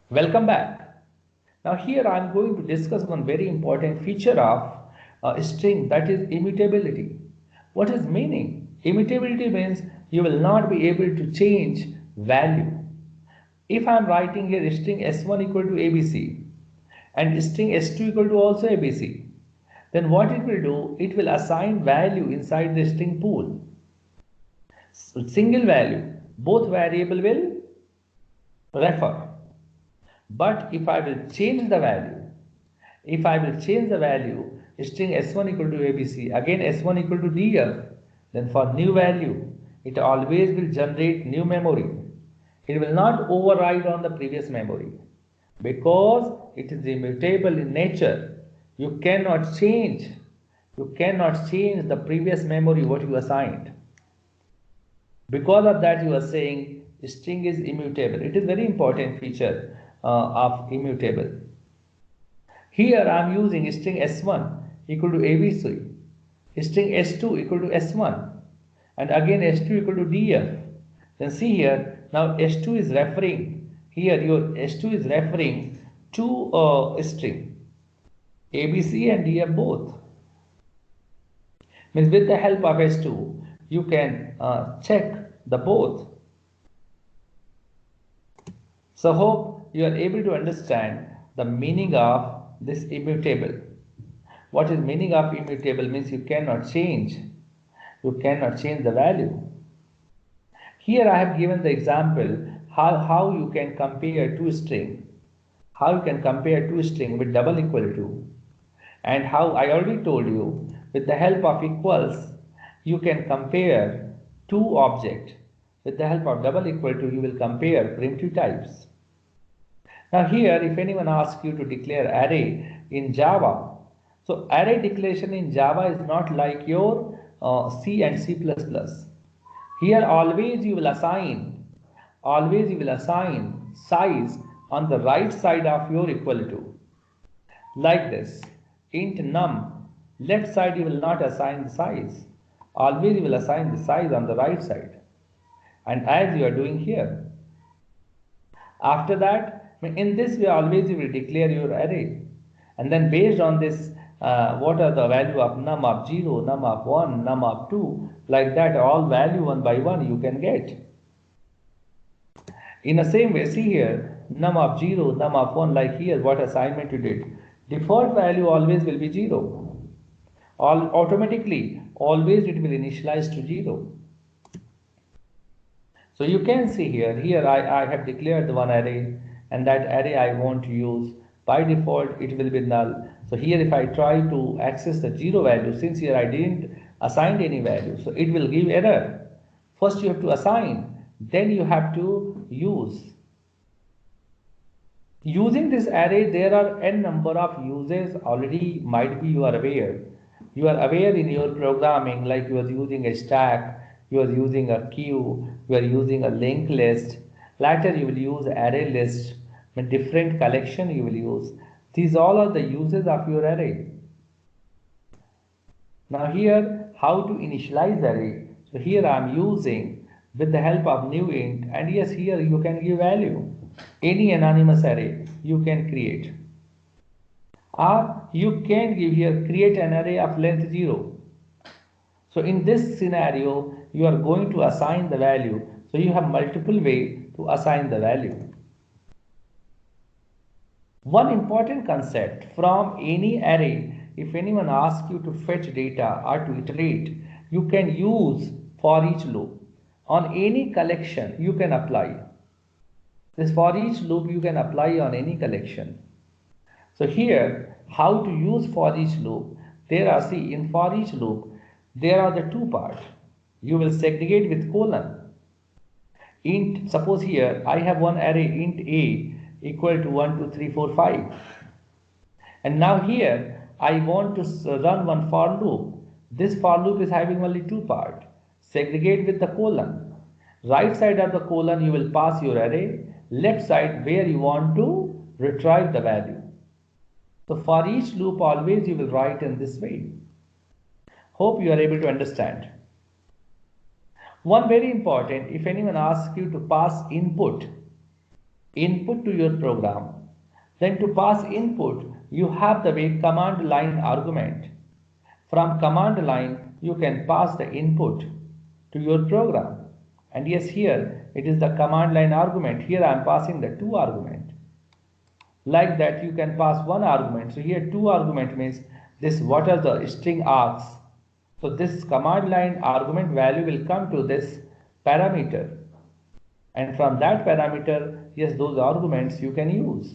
Welcome back. Now here I am going to discuss one very important feature of a string, that is immutability. What is meaning? Immutability means you will not be able to change value. If I am writing here string s1 equal to abc and string s2 equal to also abc, then what it will do, it will assign value inside the string pool. So single value, both variable will refer. But if I will change the value, string s1 equal to abc, again s1 equal to df, then for new value, it always will generate new memory. It will not override on the previous memory because it is immutable in nature. You cannot change. You cannot change the previous memory what you assigned. Because of that, you are saying string is immutable. It is very important feature of immutable. Here I am using string s1 equal to abc, string s2 equal to s1, and again s2 equal to df. Then see here, now s2 is referring, here your s2 is referring to a string abc and df both. Means with the help of s2, you can check the both. So hope you are able to understand the meaning of this immutable. What is meaning of immutable means you cannot change. You cannot change the value. Here I have given the example how you can compare two string. How you can compare two string with double equal to. And how I already told you with the help of equals you can compare two objects. With the help of double equal to you will compare primitive types. Now here if anyone asks you to declare array in Java, so array declaration in Java is not like your C and C++. Here always you will assign size on the right side of your equal to. Like this, int num, left side you will not assign the size. Always you will assign the size on the right side. And as you are doing here. After that, in this way always you will declare your array. And then based on this, what are the value of num of 0, num of 1, num of 2, like that all value one by one you can get. In the same way, see here, num of 0, num of 1, like here what assignment you did. Default value always will be 0. Automatically, always it will initialize to 0. So you can see here I have declared one array and that array I want to use. By default, it will be null. So here if I try to access the 0 value, since here I didn't assign any value, so it will give error. First you have to assign, then you have to use. Using this array, there are n number of uses already might be you are aware. You are aware in your programming, like you are using a stack, you are using a queue, you are using a linked list. Later you will use array list, with different collection you will use. These all are the uses of your array. Now here, how to initialize array? So here I am using with the help of new int, and yes, here you can give value. Any anonymous array you can create. Or you can give here create an array of length 0. So in this scenario, you are going to assign the value. So you have multiple ways to assign the value. One important concept from any array, if anyone asks you to fetch data or to iterate, you can use for each loop. On any collection, you can apply. This for each loop you can apply on any collection. So here, how to use for each loop? There are, see, in for each loop, there are the two parts. You will segregate with colon. Int, suppose here I have one array int a equal to 1, 2, 3, 4, 5. And now here I want to run one for loop. This for loop is having only two parts. Segregate with the colon. Right side of the colon you will pass your array. Left side where you want to retrieve the value. So for each loop always you will write in this way. Hope you are able to understand. One very important, if anyone asks you to pass input, input to your program. Then to pass input, you have the way command line argument. From command line, you can pass the input to your program. And yes, here it is the command line argument. Here I am passing the two argument. Like that, you can pass one argument. So here two argument means this what are the string args. So this command line argument value will come to this parameter. And from that parameter, yes, those arguments you can use.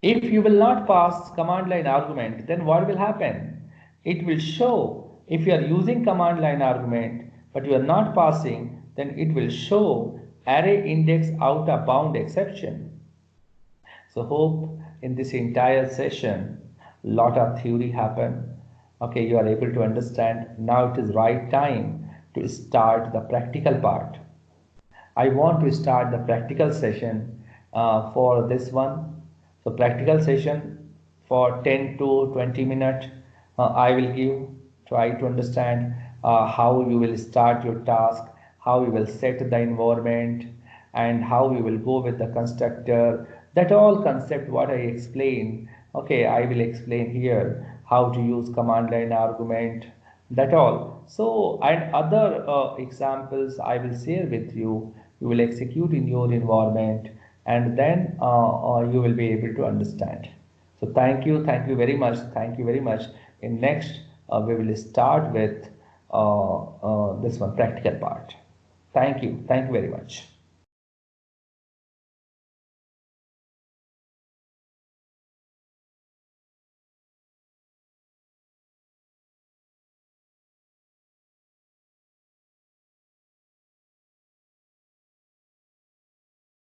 If you will not pass command line argument, then what will happen? It will show if you are using command line argument, but you are not passing, then it will show array index out of bound exception. So hope in this entire session, lot of theory happen. Okay, you are able to understand. Now it is right time to start the practical part. I want to start the practical session for this one. So practical session for 10 to 20 minutes I will give. Try to understand how you will start your task, how you will set the environment, and how you will go with the constructor. That all concept what I explain. Okay, I will explain here how to use command line argument. That all. So and other examples I will share with you. You will execute in your environment, and then you will be able to understand. So thank you very much, thank you very much. In next, we will start with this one practical part. Thank you very much.